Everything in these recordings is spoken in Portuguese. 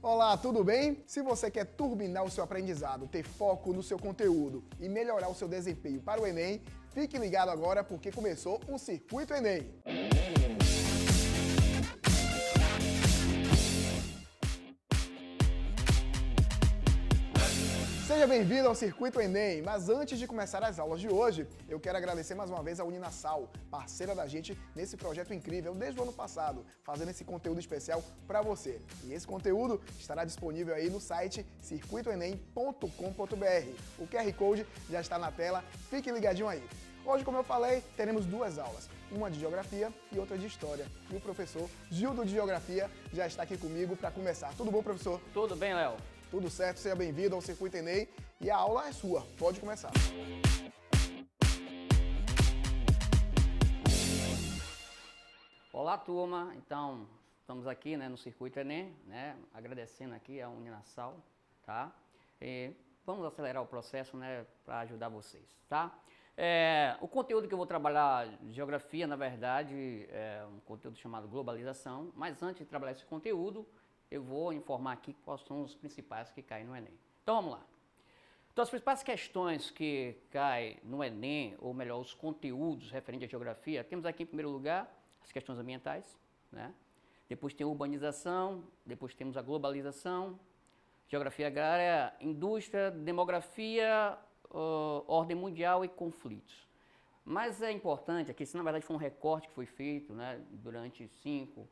Olá, tudo bem? Se você quer turbinar o seu aprendizado, ter foco no seu conteúdo e melhorar o seu desempenho para o Enem, fique ligado agora porque começou o Circuito Enem. Seja bem-vindo ao Circuito Enem, mas antes de começar as aulas de hoje, eu quero agradecer mais uma vez a Uninasal, parceira da gente nesse projeto incrível desde o ano passado, fazendo esse conteúdo especial para você. E esse conteúdo estará disponível aí no site circuitoenem.com.br. O QR Code já está na tela, fique ligadinho aí. Hoje, como eu falei, teremos duas aulas, uma de Geografia e outra de História. E o professor Gildo de Geografia já está aqui comigo para começar. Tudo bom, professor? Tudo bem, Léo? Tudo certo, seja bem-vindo ao Circuito Enem e a aula é sua, pode começar. Olá, turma. Então, estamos aqui no Circuito Enem, agradecendo aqui a Uninasal, tá? E vamos acelerar o processo, para ajudar vocês, tá? O conteúdo que eu vou trabalhar, Geografia, na verdade, é um conteúdo chamado Globalização, mas antes de trabalhar esse conteúdo, eu vou informar aqui quais são os principais que caem no Enem. Então vamos lá. Então as principais questões que caem no Enem, ou melhor, os conteúdos referentes à geografia, temos aqui em primeiro lugar as questões ambientais, depois tem a urbanização, depois temos a globalização, geografia agrária, indústria, demografia, ordem mundial e conflitos. Mas é importante aqui, isso na verdade foi um recorte que foi feito durante 5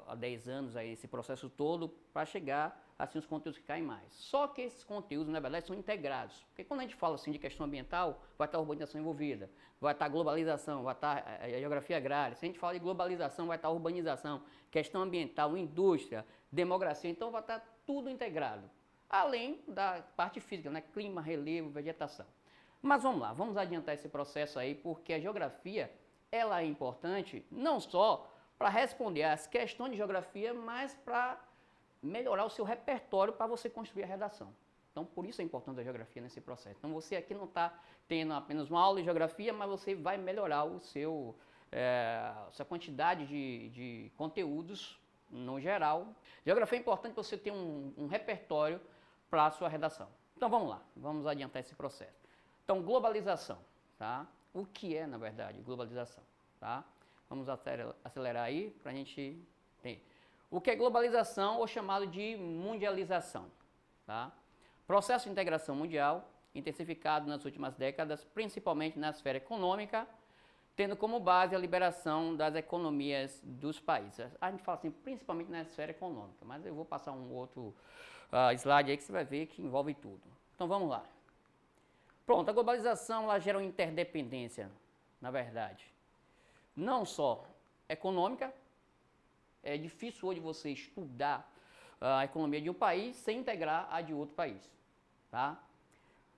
a 10 anos, aí, esse processo todo, para chegar assim os conteúdos que caem mais. Só que esses conteúdos, na verdade, são integrados. Porque quando a gente fala assim de questão ambiental, vai estar a urbanização envolvida, vai estar a globalização, vai estar a geografia agrária. Se a gente fala de globalização, vai estar a urbanização, questão ambiental, indústria, demografia, então vai estar tudo integrado. Além da parte física, clima, relevo, vegetação. Mas vamos lá, vamos adiantar esse processo aí, porque a geografia, ela é importante não só para responder às questões de geografia, mas para melhorar o seu repertório para você construir a redação. Então, por isso é importante a geografia nesse processo. Então, você aqui não está tendo apenas uma aula de geografia, mas você vai melhorar o seu, sua quantidade de conteúdos no geral. Geografia é importante para você ter um repertório para a sua redação. Então, vamos lá, vamos adiantar esse processo. Então, globalização, tá? O que é, na verdade, globalização, tá? Vamos acelerar aí para a gente ter. O que é globalização ou chamado de mundialização? Tá? Processo de integração mundial, intensificado nas últimas décadas, principalmente na esfera econômica, tendo como base a liberação das economias dos países. A gente fala assim, principalmente na esfera econômica, mas eu vou passar um outro slide aí que você vai ver que envolve tudo. Então vamos lá. Pronto, a globalização ela gera uma interdependência, na verdade. Não só econômica, é difícil hoje você estudar a economia de um país sem integrar a de outro país, tá?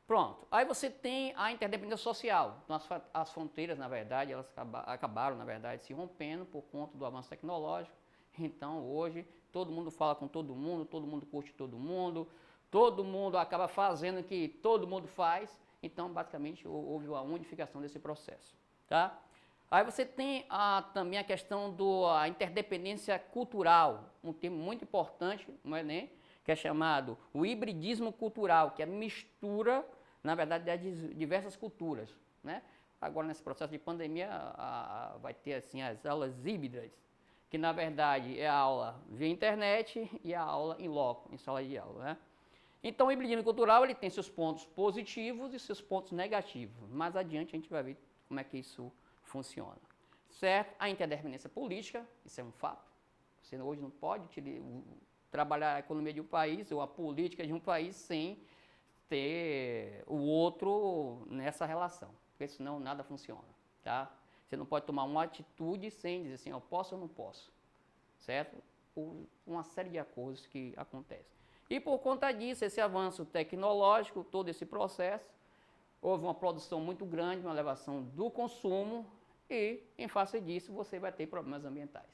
Pronto, aí você tem a interdependência social, então as fronteiras, na verdade, elas acabaram, na verdade, se rompendo por conta do avanço tecnológico, então hoje todo mundo fala com todo mundo curte todo mundo acaba fazendo o que todo mundo faz, então basicamente houve a unificação desse processo, tá? Aí você tem também a questão da interdependência cultural, um termo muito importante no Enem, que é chamado o hibridismo cultural, que é a mistura, na verdade, de diversas culturas. Agora, nesse processo de pandemia, vai ter assim, as aulas híbridas, que na verdade é a aula via internet e a aula em loco, em sala de aula. Então, o hibridismo cultural ele tem seus pontos positivos e seus pontos negativos. Mais adiante a gente vai ver como é que isso funciona, certo? A interdependência política, isso é um fato. Você hoje não pode trabalhar a economia de um país ou a política de um país sem ter o outro nessa relação, porque senão nada funciona, tá? Você não pode tomar uma atitude sem dizer assim, eu posso ou não posso, certo? Uma série de acordos que acontecem. E por conta disso, esse avanço tecnológico, todo esse processo, houve uma produção muito grande, uma elevação do consumo e, em face disso, você vai ter problemas ambientais.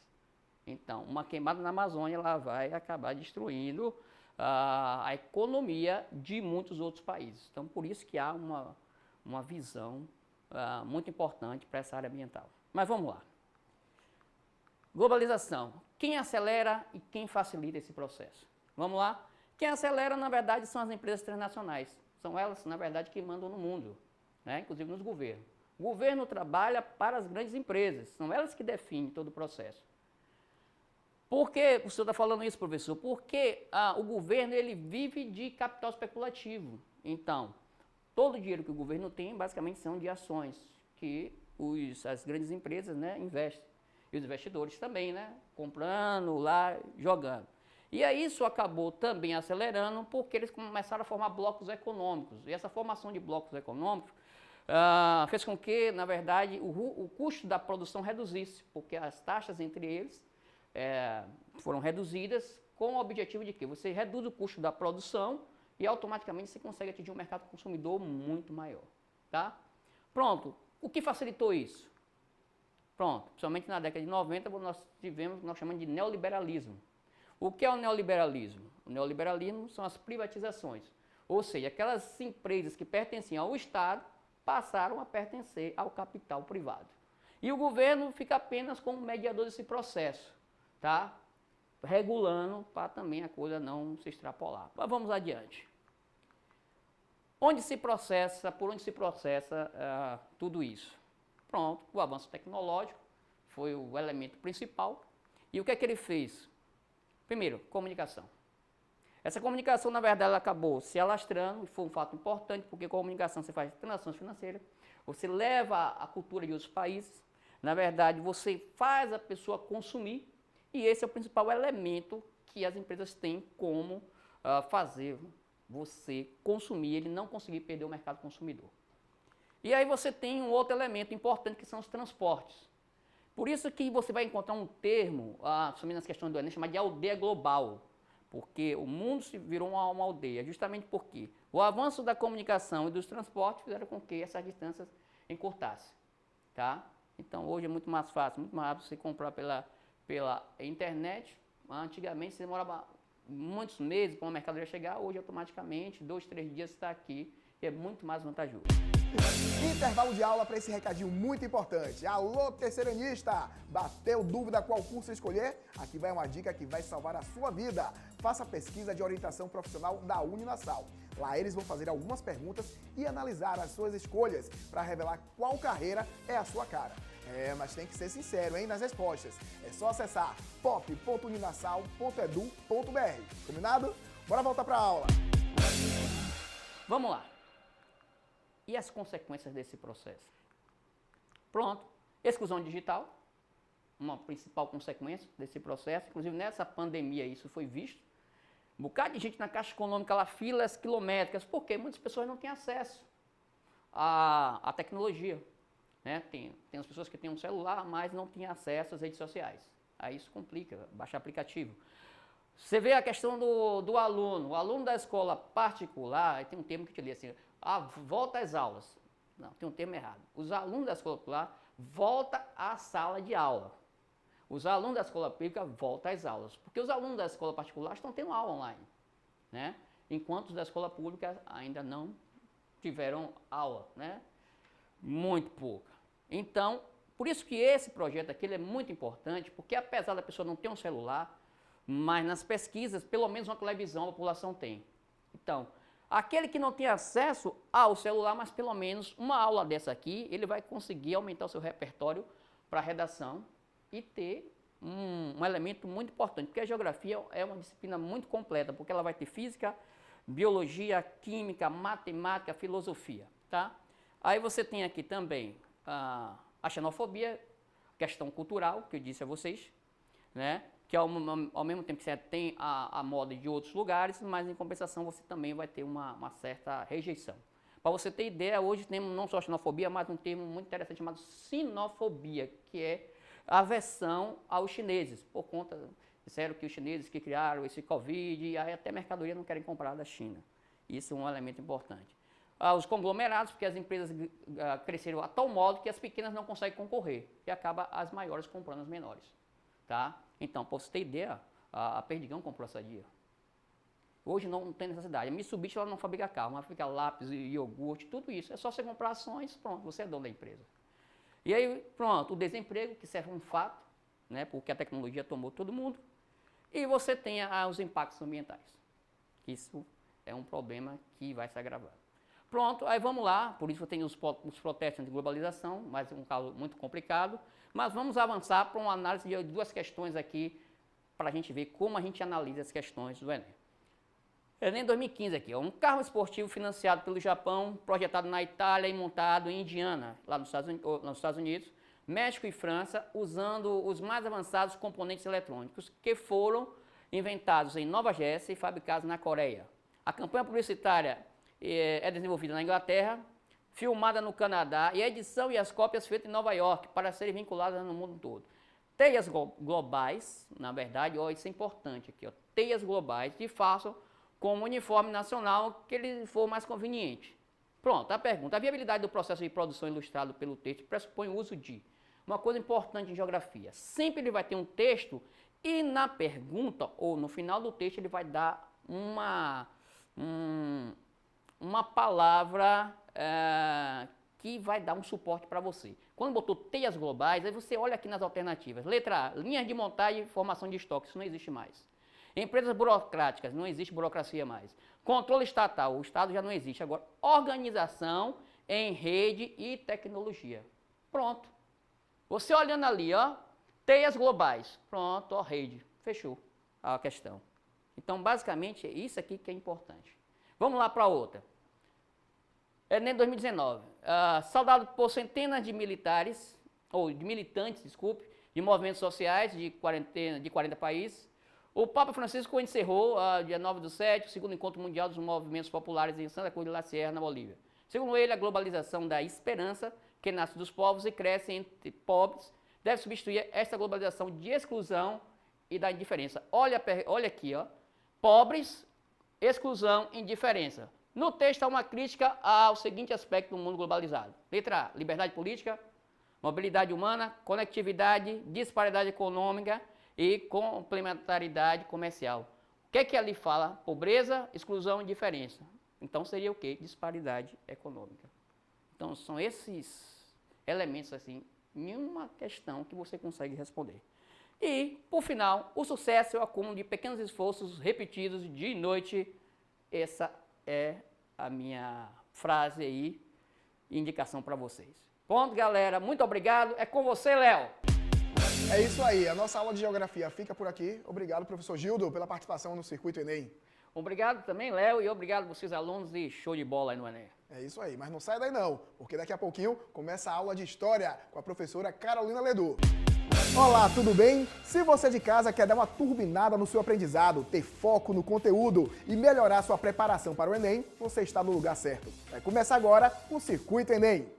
Então, uma queimada na Amazônia ela vai acabar destruindo a economia de muitos outros países. Então, por isso que há uma visão muito importante para essa área ambiental. Mas vamos lá. Globalização. Quem acelera e quem facilita esse processo? Vamos lá? Quem acelera, na verdade, são as empresas transnacionais. São elas, na verdade, que mandam no mundo, né? Inclusive nos governos. O governo trabalha para as grandes empresas, são elas que definem todo o processo. Por que o senhor está falando isso, professor? Porque o governo ele vive de capital especulativo. Então, todo o dinheiro que o governo tem, basicamente, são de ações que as grandes empresas, né, investem. E os investidores também, né, comprando lá, jogando. E aí isso acabou também acelerando porque eles começaram a formar blocos econômicos. E essa formação de blocos econômicos fez com que, na verdade, o custo da produção reduzisse, porque as taxas entre eles foram reduzidas com o objetivo de que você reduz o custo da produção e automaticamente você consegue atingir um mercado consumidor muito maior. Tá? Pronto. O que facilitou isso? Pronto. Principalmente na década de 90, nós tivemos o que nós chamamos de neoliberalismo. O que é o neoliberalismo? O neoliberalismo são as privatizações. Ou seja, aquelas empresas que pertenciam ao Estado passaram a pertencer ao capital privado. E o governo fica apenas como mediador desse processo, tá? Regulando para também a coisa não se extrapolar. Mas vamos adiante. Por onde se processa tudo isso? Pronto, o avanço tecnológico foi o elemento principal. E o que é que ele fez? Primeiro, comunicação. Essa comunicação, na verdade, ela acabou se alastrando, e foi um fato importante, porque com a comunicação você faz transações financeiras, você leva a cultura de outros países, na verdade, você faz a pessoa consumir, e esse é o principal elemento que as empresas têm como fazer você consumir, ele não conseguir perder o mercado consumidor. E aí você tem um outro elemento importante, que são os transportes. Por isso que você vai encontrar um termo, somente nas questões do Enem, chamado de aldeia global. Porque o mundo se virou uma aldeia, justamente porque o avanço da comunicação e dos transportes fizeram com que essas distâncias encurtassem. Tá? Então hoje é muito mais fácil, muito mais rápido você comprar pela internet. Antigamente você demorava muitos meses para uma mercadoria chegar, hoje automaticamente, 2, 3 dias está aqui e é muito mais vantajoso. Intervalo de aula para esse recadinho muito importante. Alô, terceiranista! Bateu dúvida qual curso escolher? Aqui vai uma dica que vai salvar a sua vida. Faça a pesquisa de orientação profissional da Uninasal. Lá eles vão fazer algumas perguntas e analisar as suas escolhas para revelar qual carreira é a sua cara. Mas tem que ser sincero, hein, nas respostas. É só acessar pop.uninasal.edu.br. Combinado? Bora voltar para a aula. Vamos lá. E as consequências desse processo? Pronto. Exclusão digital, uma principal consequência desse processo. Inclusive, nessa pandemia, isso foi visto. Um bocado de gente na Caixa Econômica, lá, filas quilométricas, porque muitas pessoas não têm acesso à tecnologia. Né? Tem as pessoas que têm um celular, mas não têm acesso às redes sociais. Aí isso complica, baixar aplicativo. Você vê a questão do aluno. O aluno da escola particular, tem um termo que te li assim, volta às aulas. Não, tem um termo errado. Os alunos da escola particular voltam à sala de aula. Os alunos da escola pública voltam às aulas. Porque os alunos da escola particular estão tendo aula online, né? Enquanto os da escola pública ainda não tiveram aula, né? Muito pouca. Então, por isso que esse projeto aqui ele é muito importante, porque apesar da pessoa não ter um celular, mas nas pesquisas, pelo menos uma televisão a população tem. Então, aquele que não tem acesso ao celular, mas pelo menos uma aula dessa aqui, ele vai conseguir aumentar o seu repertório para redação e ter um elemento muito importante, porque a geografia é uma disciplina muito completa, porque ela vai ter física, biologia, química, matemática, filosofia, tá? Aí você tem aqui também a xenofobia, questão cultural, que eu disse a vocês, né? Que ao mesmo tempo que você tem a moda de outros lugares, mas em compensação você também vai ter uma certa rejeição. Para você ter ideia, hoje temos não só xenofobia, mas um termo muito interessante chamado sinofobia, que é aversão aos chineses, por conta, disseram que os chineses que criaram esse Covid, e aí até mercadoria não querem comprar da China. Isso é um elemento importante. Os conglomerados, porque as empresas cresceram a tal modo que as pequenas não conseguem concorrer, e acaba as maiores comprando as menores. Tá? Então, para você ter ideia, a Perdigão comprou essa dia. Hoje não tem necessidade. A Mitsubishi ela não fabrica carro, mas fabrica lápis, iogurte, tudo isso. É só você comprar ações, pronto, você é dono da empresa. E aí, pronto, o desemprego, que serve um fato, né, porque a tecnologia tomou todo mundo. e você tenha os impactos ambientais. Isso é um problema que vai se agravar. Pronto, aí vamos lá, por isso eu tenho os protestos de globalização, mas é um caso muito complicado, mas vamos avançar para uma análise de duas questões aqui, para a gente ver como a gente analisa as questões do Enem. Enem 2015 aqui, ó, um carro esportivo financiado pelo Japão, projetado na Itália e montado em Indiana, lá nos Estados Unidos, México e França, usando os mais avançados componentes eletrônicos que foram inventados em Nova Jersey e fabricados na Coreia. A campanha publicitária é desenvolvida na Inglaterra, filmada no Canadá, e a edição e as cópias feitas em Nova York para serem vinculadas no mundo todo. Teias globais, na verdade, ó, isso é importante aqui, ó, teias globais que façam como uniforme nacional que ele for mais conveniente. Pronto, a pergunta. A viabilidade do processo de produção ilustrado pelo texto pressupõe o uso de uma coisa importante em geografia. Sempre ele vai ter um texto e na pergunta ou no final do texto ele vai dar uma palavra que vai dar um suporte para você. Quando botou teias globais, aí você olha aqui nas alternativas. Letra A, linhas de montagem e formação de estoque, isso não existe mais. Empresas burocráticas, não existe burocracia mais. Controle estatal, o Estado já não existe. Agora, organização em rede e tecnologia. Pronto. Você olhando ali, ó, teias globais. Pronto, ó, rede. Fechou a questão. Então, basicamente, é isso aqui que é importante. Vamos lá para outra. Enem 2019. Saudado por centenas de militares, ou de militantes, desculpe, de movimentos sociais de 40 países. O Papa Francisco encerrou, dia 9/7, o segundo encontro mundial dos movimentos populares em Santa Cruz de la Sierra, na Bolívia. Segundo ele, a globalização da esperança, que nasce dos povos e cresce entre pobres, deve substituir esta globalização de exclusão e da indiferença. Olha aqui, ó, pobres, exclusão e indiferença. No texto há uma crítica ao seguinte aspecto do mundo globalizado. Letra A, liberdade política, mobilidade humana, conectividade, disparidade econômica e complementaridade comercial. O que é que ali fala? Pobreza, exclusão e diferença. Então seria o quê? Disparidade econômica. Então são esses elementos assim, em uma questão que você consegue responder. E, por final, o sucesso é o acúmulo de pequenos esforços repetidos dia e noite. Essa é a minha frase aí, indicação para vocês. Pronto, galera, muito obrigado. É com você, Léo. É isso aí, a nossa aula de geografia fica por aqui. Obrigado, professor Gildo, pela participação no Circuito Enem. Obrigado também, Léo, e obrigado vocês alunos e show de bola aí no Enem. É isso aí, mas não sai daí não, porque daqui a pouquinho começa a aula de História com a professora Carolina Ledu. Olá, tudo bem? Se você de casa quer dar uma turbinada no seu aprendizado, ter foco no conteúdo e melhorar sua preparação para o Enem, você está no lugar certo. Vai começar agora o Circuito Enem.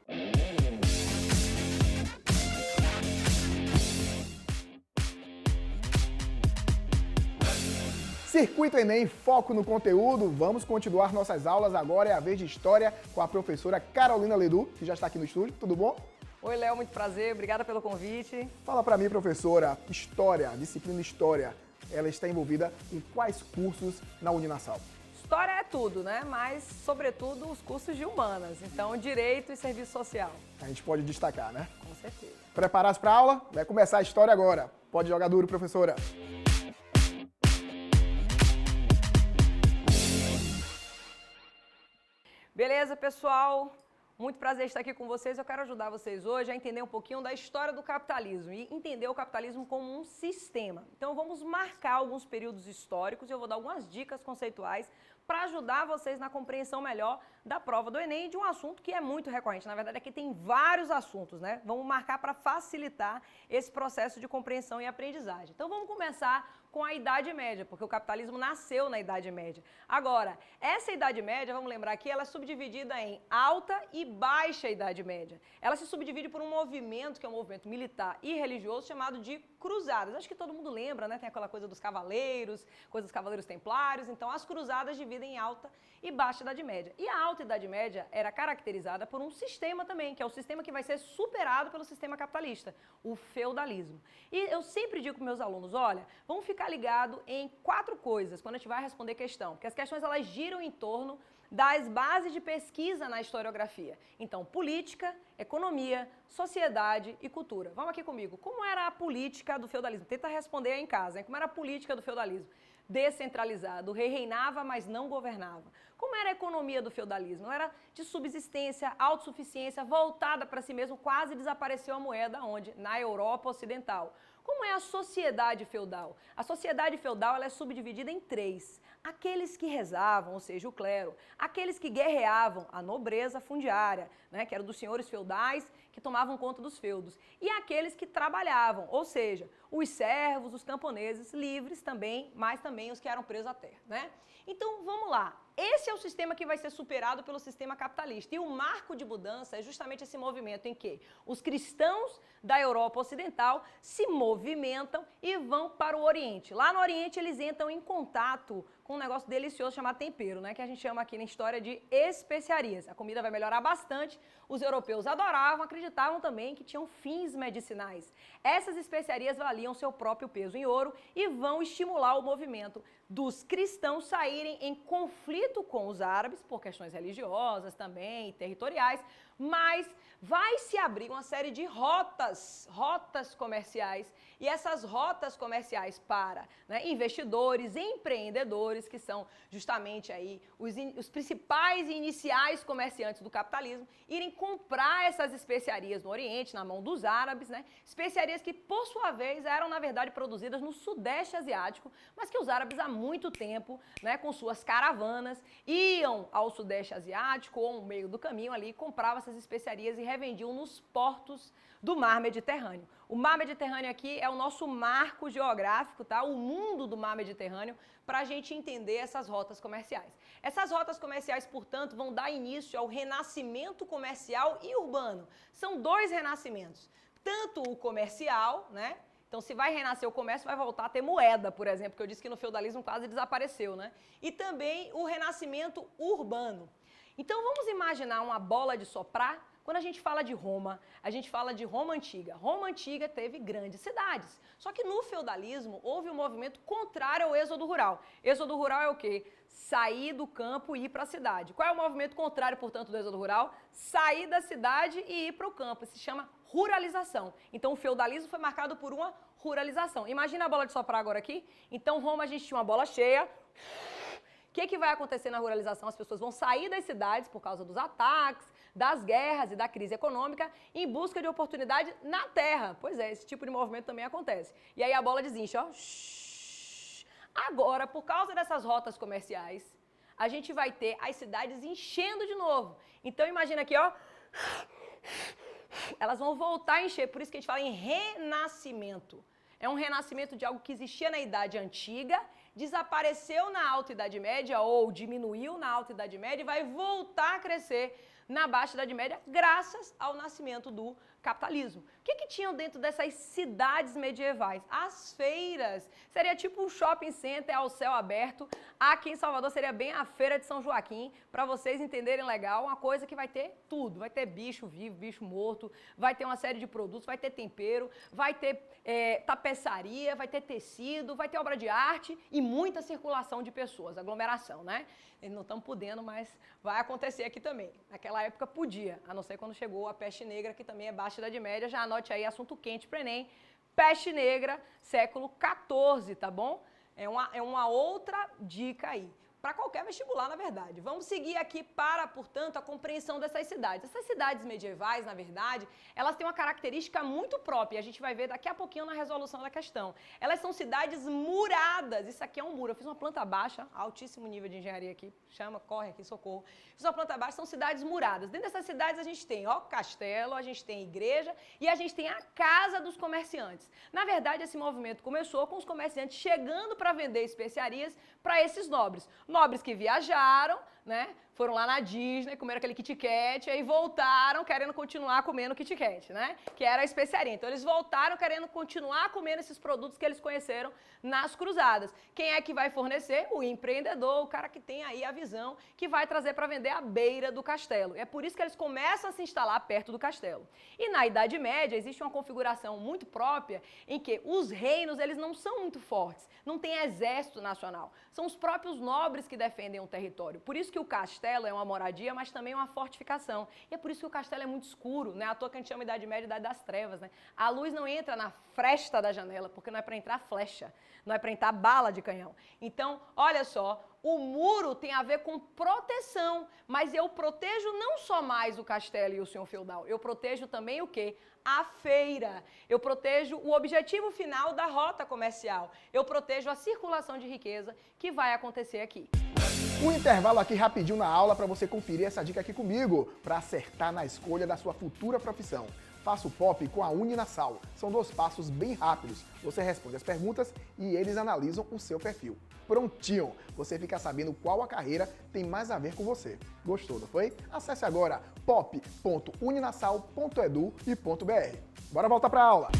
Circuito Enem, foco no conteúdo. Vamos continuar nossas aulas. Agora é a vez de História com a professora Carolina Ledu, que já está aqui no estúdio. Tudo bom? Oi, Léo, muito prazer. Obrigada pelo convite. Fala para mim, professora, História, disciplina História, ela está envolvida em quais cursos na Uninasal? História é tudo, né? Mas, sobretudo, os cursos de humanas. Então, Direito e Serviço Social. A gente pode destacar, né? Com certeza. Preparados para a aula? Vai começar a História agora. Pode jogar duro, professora. Beleza, pessoal? Muito prazer estar aqui com vocês. Eu quero ajudar vocês hoje a entender um pouquinho da história do capitalismo e entender o capitalismo como um sistema. Então, vamos marcar alguns períodos históricos e eu vou dar algumas dicas conceituais para ajudar vocês na compreensão melhor da prova do Enem de um assunto que é muito recorrente. Na verdade, aqui tem vários assuntos, né? Vamos marcar para facilitar esse processo de compreensão e aprendizagem. Então, vamos começar com a Idade Média, porque o capitalismo nasceu na Idade Média. Agora, essa Idade Média, vamos lembrar aqui, ela é subdividida em Alta e Baixa Idade Média. Ela se subdivide por um movimento, que é um movimento militar e religioso, chamado de Cruzadas. Acho que todo mundo lembra, né? Tem aquela coisa dos cavaleiros, coisa dos cavaleiros templários. Então, as cruzadas dividem em Alta e Baixa Idade Média. E a Alta Idade Média era caracterizada por um sistema também, que é o sistema que vai ser superado pelo sistema capitalista, o feudalismo. E eu sempre digo para meus alunos, olha, vamos ficar ligado em 4 coisas quando a gente vai responder questão, porque as questões elas giram em torno das bases de pesquisa na historiografia. Então, política, economia, sociedade e cultura. Vamos aqui comigo. Como era a política do feudalismo? Tenta responder aí em casa, hein? Como era a política do feudalismo? Descentralizado, o rei reinava, mas não governava. Como era a economia do feudalismo? Ela era de subsistência, autossuficiência, voltada para si mesmo, quase desapareceu a moeda onde? Na Europa Ocidental. Como é a sociedade feudal? A sociedade feudal ela é subdividida em três. Aqueles que rezavam, ou seja, o clero. Aqueles que guerreavam, a nobreza fundiária, né, que era dos senhores feudais que tomavam conta dos feudos. E aqueles que trabalhavam, ou seja, os servos, os camponeses, livres também, mas também os que eram presos à terra, né? Então, vamos lá. Esse é o sistema que vai ser superado pelo sistema capitalista. E o marco de mudança é justamente esse movimento em que os cristãos da Europa Ocidental se movimentam e vão para o Oriente. Lá no Oriente, eles entram em contato com um negócio delicioso chamado tempero, né? Que a gente chama aqui na história de especiarias. A comida vai melhorar bastante. Os europeus adoravam, acreditavam também que tinham fins medicinais. Essas especiarias valiam seu próprio peso em ouro e vão estimular o movimento dos cristãos saírem em conflito com os árabes, por questões religiosas também e territoriais, mas vai se abrir uma série de rotas comerciais, e essas rotas comerciais para, né, investidores, empreendedores, que são justamente aí os principais e iniciais comerciantes do capitalismo, irem comprar essas especiarias no Oriente, na mão dos árabes, né, especiarias que, por sua vez, eram, na verdade, produzidas no Sudeste Asiático, mas que os árabes há muito tempo, né, com suas caravanas, iam ao Sudeste Asiático ou no meio do caminho ali, compravam essas especiarias e revendiam nos portos do Mar Mediterrâneo. O Mar Mediterrâneo aqui é o nosso marco geográfico, tá? O mundo do Mar Mediterrâneo, para a gente entender essas rotas comerciais. Essas rotas comerciais, portanto, vão dar início ao renascimento comercial e urbano. São dois renascimentos. Tanto o comercial, né? Então, se vai renascer o comércio, vai voltar a ter moeda, por exemplo, que eu disse que no feudalismo quase desapareceu, né? E também o renascimento urbano. Então, vamos imaginar uma bola de soprar. Quando a gente fala de Roma, a gente fala de Roma Antiga. Roma Antiga teve grandes cidades. Só que no feudalismo houve um movimento contrário ao êxodo rural. Êxodo rural é o quê? Sair do campo e ir para a cidade. Qual é o movimento contrário, portanto, do êxodo rural? Sair da cidade e ir para o campo. Isso se chama ruralização. Então, o feudalismo foi marcado por uma ruralização. Imagina a bola de soprar agora aqui. Então, Roma, a gente tinha uma bola cheia. O que vai acontecer na ruralização? As pessoas vão sair das cidades por causa dos ataques, das guerras e da crise econômica em busca de oportunidade na terra. Pois é, esse tipo de movimento também acontece. E aí a bola desincha, ó. Agora, por causa dessas rotas comerciais, a gente vai ter as cidades enchendo de novo. Então, imagina aqui, ó. Elas vão voltar a encher, por isso que a gente fala em renascimento. É um renascimento de algo que existia na Idade Antiga, desapareceu na Alta Idade Média ou diminuiu na Alta Idade Média e vai voltar a crescer na Baixa Idade Média graças ao nascimento do capitalismo. O que tinham dentro dessas cidades medievais? As feiras. Seria tipo um shopping center ao céu aberto. Aqui em Salvador seria bem a Feira de São Joaquim, para vocês entenderem legal, uma coisa que vai ter tudo. Vai ter bicho vivo, bicho morto, vai ter uma série de produtos, vai ter tempero, vai ter tapeçaria, vai ter tecido, vai ter obra de arte e muita circulação de pessoas, aglomeração, né? Não estamos podendo, mas vai acontecer aqui também. Naquela época podia, a não ser quando chegou a peste negra, que também é Baixa Idade Média. Já anote aí, assunto quente para o Enem. Peste negra, século XIV, tá bom? É uma outra dica aí. Para qualquer vestibular, na verdade. Vamos seguir aqui para, portanto, a compreensão dessas cidades. Essas cidades medievais, na verdade, elas têm uma característica muito própria. A gente vai ver daqui a pouquinho na resolução da questão. Elas são cidades muradas. Isso aqui é um muro. Eu fiz uma planta baixa, altíssimo nível de engenharia aqui. Corre aqui, socorro. Fiz uma planta baixa, são cidades muradas. Dentro dessas cidades a gente tem, ó, castelo, a gente tem igreja e a gente tem a casa dos comerciantes. Na verdade, esse movimento começou com os comerciantes chegando para vender especiarias para esses nobres. Nobres que viajaram, né? Foram lá na Disney, comeram aquele Kit Kat, aí voltaram querendo continuar comendo Kit Kat, né? Que era a especiaria. Então, eles voltaram querendo continuar comendo esses produtos que eles conheceram nas cruzadas. Quem é que vai fornecer? O empreendedor, o cara que tem aí a visão, que vai trazer para vender à beira do castelo. É por isso que eles começam a se instalar perto do castelo. E na Idade Média, existe uma configuração muito própria em que os reinos, eles não são muito fortes. Não tem exército nacional. São os próprios nobres que defendem o território. Por isso que o castelo é uma moradia, mas também uma fortificação. E é por isso que o castelo é muito escuro, né? À toa que a gente chama a Idade Média de Idade das Trevas, né? A luz não entra na fresta da janela, porque não é para entrar flecha, não é para entrar bala de canhão. Então, olha só, o muro tem a ver com proteção, mas eu protejo não só mais o castelo e o senhor feudal, eu protejo também o quê? A feira. Eu protejo o objetivo final da rota comercial. Eu protejo a circulação de riqueza que vai acontecer aqui. Um intervalo aqui rapidinho na aula para você conferir essa dica aqui comigo, para acertar na escolha da sua futura profissão. Faça o POP com a Uninasal. São 2 passos bem rápidos. Você responde as perguntas e eles analisam o seu perfil. Prontinho! Você fica sabendo qual a carreira tem mais a ver com você. Gostou, não foi? Acesse agora pop.uninasal.edu.br. Bora voltar para a aula!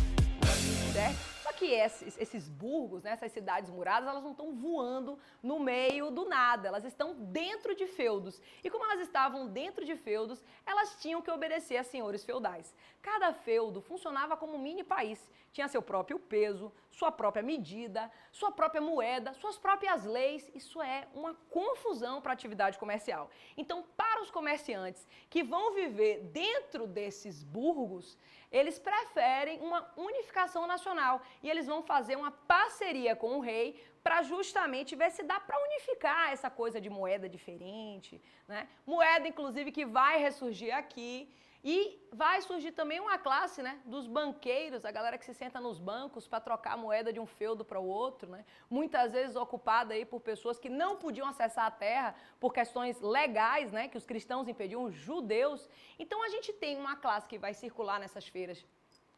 Certo? Só que esses burgos, né, essas cidades muradas, elas não estão voando no meio do nada, elas estão dentro de feudos. E como elas estavam dentro de feudos, elas tinham que obedecer a senhores feudais. Cada feudo funcionava como um mini país, tinha seu próprio peso, sua própria medida, sua própria moeda, suas próprias leis. Isso é uma confusão para a atividade comercial. Então, para os comerciantes que vão viver dentro desses burgos, eles preferem uma unificação nacional e eles vão fazer uma parceria com o rei para justamente ver se dá para unificar essa coisa de moeda diferente, né? Moeda, inclusive, que vai ressurgir aqui. E vai surgir também uma classe, né, dos banqueiros, a galera que se senta nos bancos para trocar a moeda de um feudo para o outro, né? Muitas vezes ocupada aí por pessoas que não podiam acessar a terra por questões legais, né, que os cristãos impediam, os judeus. Então a gente tem uma classe que vai circular nessas feiras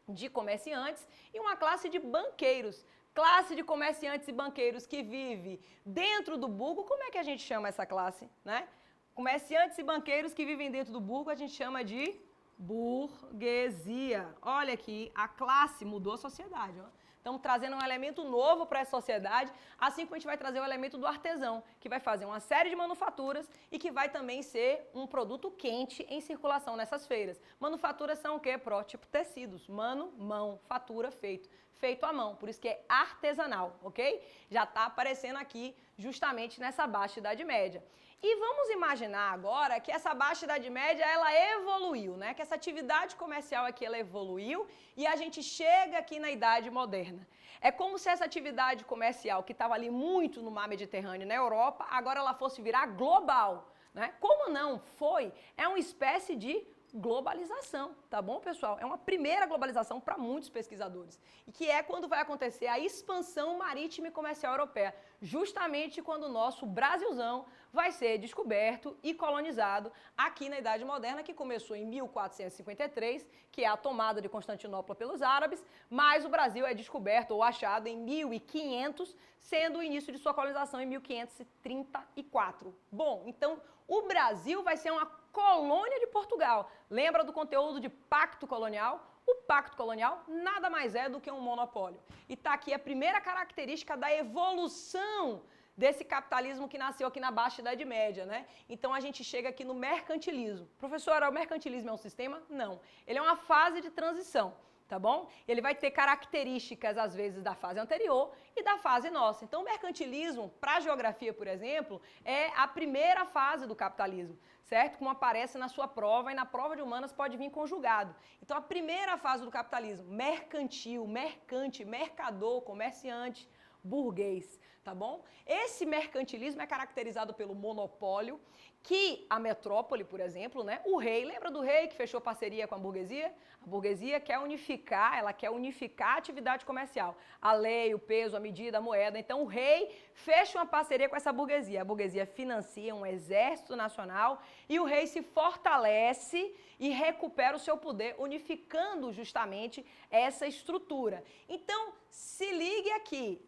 de comerciantes e uma classe de banqueiros. Classe de comerciantes e banqueiros que vive dentro do burgo. Como é que a gente chama essa classe, né? Comerciantes e banqueiros que vivem dentro do burgo a gente chama de burguesia. Olha aqui, a classe mudou a sociedade. Ó. Estamos trazendo um elemento novo para essa sociedade, assim como a gente vai trazer o elemento do artesão, que vai fazer uma série de manufaturas e que vai também ser um produto quente em circulação nessas feiras. Manufaturas são o quê, Pró? Tipo tecidos. Mano, mão, fatura, feito. Feito à mão, por isso que é artesanal, ok? Já está aparecendo aqui justamente nessa Baixa Idade Média. E vamos imaginar agora que essa Baixa Idade Média, ela evoluiu, né? Que essa atividade comercial aqui, ela evoluiu e a gente chega aqui na Idade Moderna. É como se essa atividade comercial que estava ali muito no mar Mediterrâneo, na Europa, agora ela fosse virar global, né? Como não foi? É uma espécie de globalização, tá bom, pessoal? É uma primeira globalização para muitos pesquisadores. E que é quando vai acontecer a expansão marítima e comercial europeia, justamente quando o nosso Brasilzão vai ser descoberto e colonizado aqui na Idade Moderna, que começou em 1453, que é a tomada de Constantinopla pelos árabes, mas o Brasil é descoberto ou achado em 1500, sendo o início de sua colonização em 1534. Bom, então o Brasil vai ser uma colônia de Portugal. Lembra do conteúdo de pacto colonial? O pacto colonial nada mais é do que um monopólio. E está aqui a primeira característica da evolução desse capitalismo que nasceu aqui na Baixa Idade Média, né? Então a gente chega aqui no mercantilismo. Professora, o mercantilismo é um sistema? Não. Ele é uma fase de transição. Tá bom? Ele vai ter características, às vezes, da fase anterior e da fase nossa. Então, o mercantilismo, para a geografia, por exemplo, é a primeira fase do capitalismo, certo? Como aparece na sua prova e na prova de humanas pode vir conjugado. Então, a primeira fase do capitalismo, mercantil, mercante, mercador, comerciante, burguês, tá bom? Esse mercantilismo é caracterizado pelo monopólio, que a metrópole, por exemplo, né? O rei, lembra do rei que fechou parceria com a burguesia? A burguesia quer unificar, ela quer unificar a atividade comercial. A lei, o peso, a medida, a moeda. Então o rei fecha uma parceria com essa burguesia. A burguesia financia um exército nacional e o rei se fortalece e recupera o seu poder, unificando justamente essa estrutura. Então, se ligue aqui,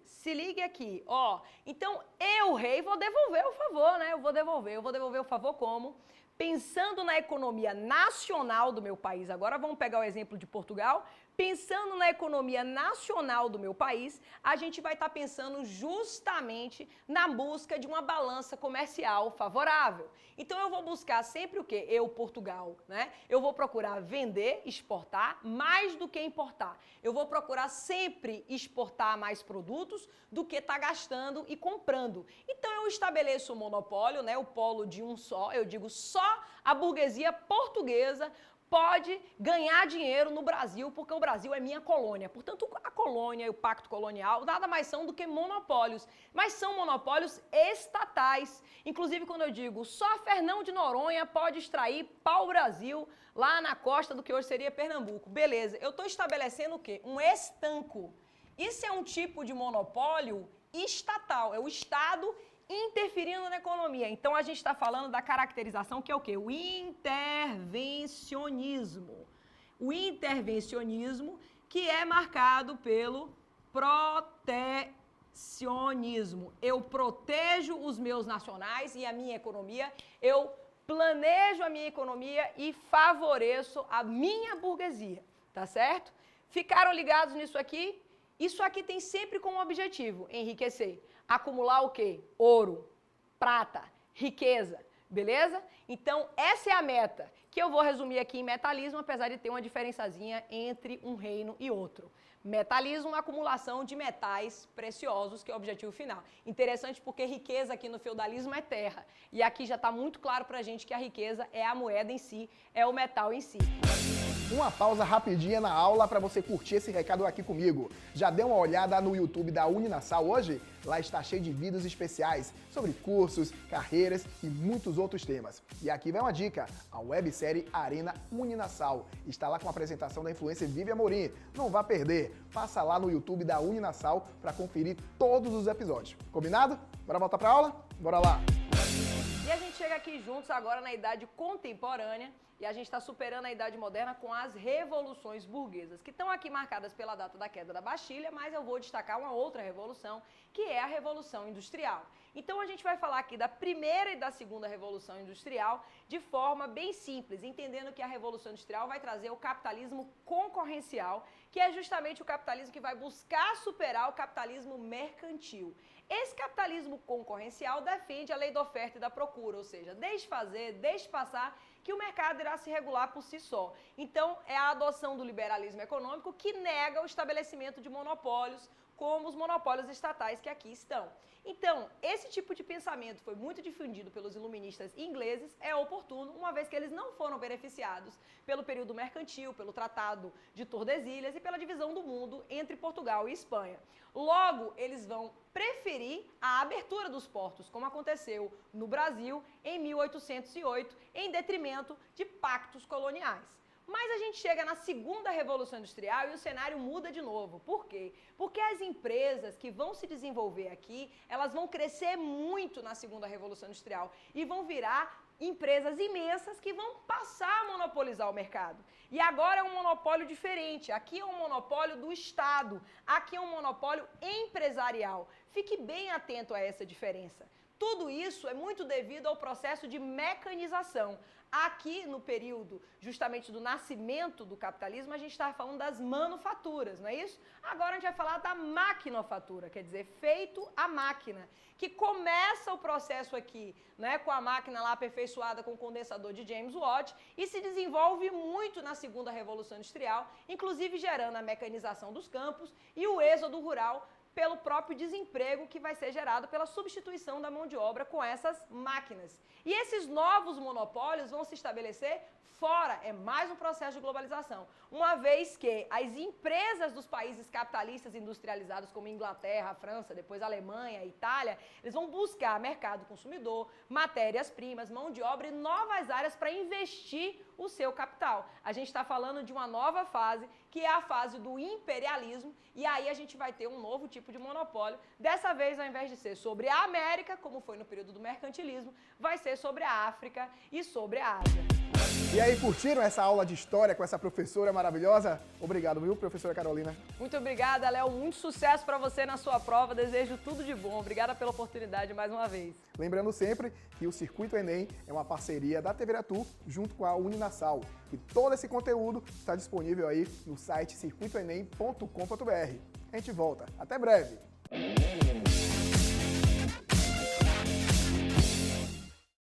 ó. Então, eu, rei, vou devolver o favor, né? Eu vou devolver o favor como? Pensando na economia nacional do meu país. Agora vamos pegar o exemplo de Portugal. Pensando na economia nacional do meu país, a gente vai estar pensando justamente na busca de uma balança comercial favorável. Então eu vou buscar sempre o quê? Eu, Portugal, né? Eu vou procurar vender, exportar, mais do que importar. Eu vou procurar sempre exportar mais produtos do que estar gastando e comprando. Então eu estabeleço um monopólio, né? O polo de um só, eu digo só a burguesia portuguesa pode ganhar dinheiro no Brasil, porque o Brasil é minha colônia. Portanto, a colônia e o pacto colonial nada mais são do que monopólios, mas são monopólios estatais. Inclusive, quando eu digo só Fernão de Noronha pode extrair pau-brasil lá na costa do que hoje seria Pernambuco. Beleza, eu estou estabelecendo o quê? Um estanco. Isso é um tipo de monopólio estatal, é o Estado interferindo na economia. Então, a gente está falando da caracterização que é o quê? O intervencionismo. O intervencionismo que é marcado pelo protecionismo. Eu protejo os meus nacionais e a minha economia, eu planejo a minha economia e favoreço a minha burguesia, tá certo? Ficaram ligados nisso aqui? Isso aqui tem sempre como objetivo enriquecer. Acumular o quê? Ouro, prata, riqueza, beleza? Então, essa é a meta, que eu vou resumir aqui em metalismo, apesar de ter uma diferençazinha entre um reino e outro. Metalismo, acumulação de metais preciosos, que é o objetivo final. Interessante porque riqueza aqui no feudalismo é terra. E aqui já está muito claro pra gente que a riqueza é a moeda em si, é o metal em si. Uma pausa rapidinha na aula para você curtir esse recado aqui comigo. Já deu uma olhada no YouTube da Uninasal hoje? Lá está cheio de vídeos especiais sobre cursos, carreiras e muitos outros temas. E aqui vai uma dica, a websérie Arena Uninasal está lá com a apresentação da influencer Vivi Amorim. Não vá perder, passa lá no YouTube da Uninasal para conferir todos os episódios. Combinado? Bora voltar para a aula? Bora lá! E a gente chega aqui juntos agora na idade contemporânea e a gente está superando a idade moderna com as revoluções burguesas, que estão aqui marcadas pela data da queda da Bastilha, mas eu vou destacar uma outra revolução, que é a Revolução Industrial. Então a gente vai falar aqui da primeira e da segunda Revolução Industrial de forma bem simples, entendendo que a Revolução Industrial vai trazer o capitalismo concorrencial, que é justamente o capitalismo que vai buscar superar o capitalismo mercantil. Esse capitalismo concorrencial defende a lei da oferta e da procura, ou seja, deixe fazer, deixe passar, que o mercado irá se regular por si só. Então, é a adoção do liberalismo econômico que nega o estabelecimento de monopólios, como os monopólios estatais que aqui estão. Então, esse tipo de pensamento foi muito difundido pelos iluministas ingleses, é oportuno, uma vez que eles não foram beneficiados pelo período mercantil, pelo Tratado de Tordesilhas e pela divisão do mundo entre Portugal e Espanha. Logo, eles vão preferir a abertura dos portos, como aconteceu no Brasil em 1808, em detrimento de pactos coloniais. Mas a gente chega na segunda Revolução Industrial e o cenário muda de novo. Por quê? Porque as empresas que vão se desenvolver aqui, elas vão crescer muito na segunda Revolução Industrial e vão virar empresas imensas que vão passar a monopolizar o mercado. E agora é um monopólio diferente. Aqui é um monopólio do Estado. Aqui é um monopólio empresarial. Fique bem atento a essa diferença. Tudo isso é muito devido ao processo de mecanização. Aqui, no período justamente do nascimento do capitalismo, a gente está falando das manufaturas, não é isso? Agora a gente vai falar da maquinofatura, quer dizer, feito à máquina, que começa o processo aqui, né, com a máquina lá aperfeiçoada com o condensador de James Watt e se desenvolve muito na segunda Revolução Industrial, inclusive gerando a mecanização dos campos e o êxodo rural pelo próprio desemprego que vai ser gerado pela substituição da mão de obra com essas máquinas. E esses novos monopólios vão se estabelecer fora, é mais um processo de globalização, uma vez que as empresas dos países capitalistas industrializados como Inglaterra, França, depois Alemanha, Itália, eles vão buscar mercado consumidor, matérias-primas, mão de obra e novas áreas para investir o seu capital. A gente está falando de uma nova fase, que é a fase do imperialismo, e aí a gente vai ter um novo tipo de monopólio. Dessa vez, ao invés de ser sobre a América, como foi no período do mercantilismo, vai ser sobre a África e sobre a Ásia. E aí, curtiram essa aula de história com essa professora maravilhosa? Obrigado, viu, professora Carolina? Muito obrigada, Léo. Muito sucesso para você na sua prova. Desejo tudo de bom. Obrigada pela oportunidade mais uma vez. Lembrando sempre que o Circuito Enem é uma parceria da TV Aratu junto com a Uninasal. E todo esse conteúdo está disponível aí no site circuitoenem.com.br. A gente volta. Até breve!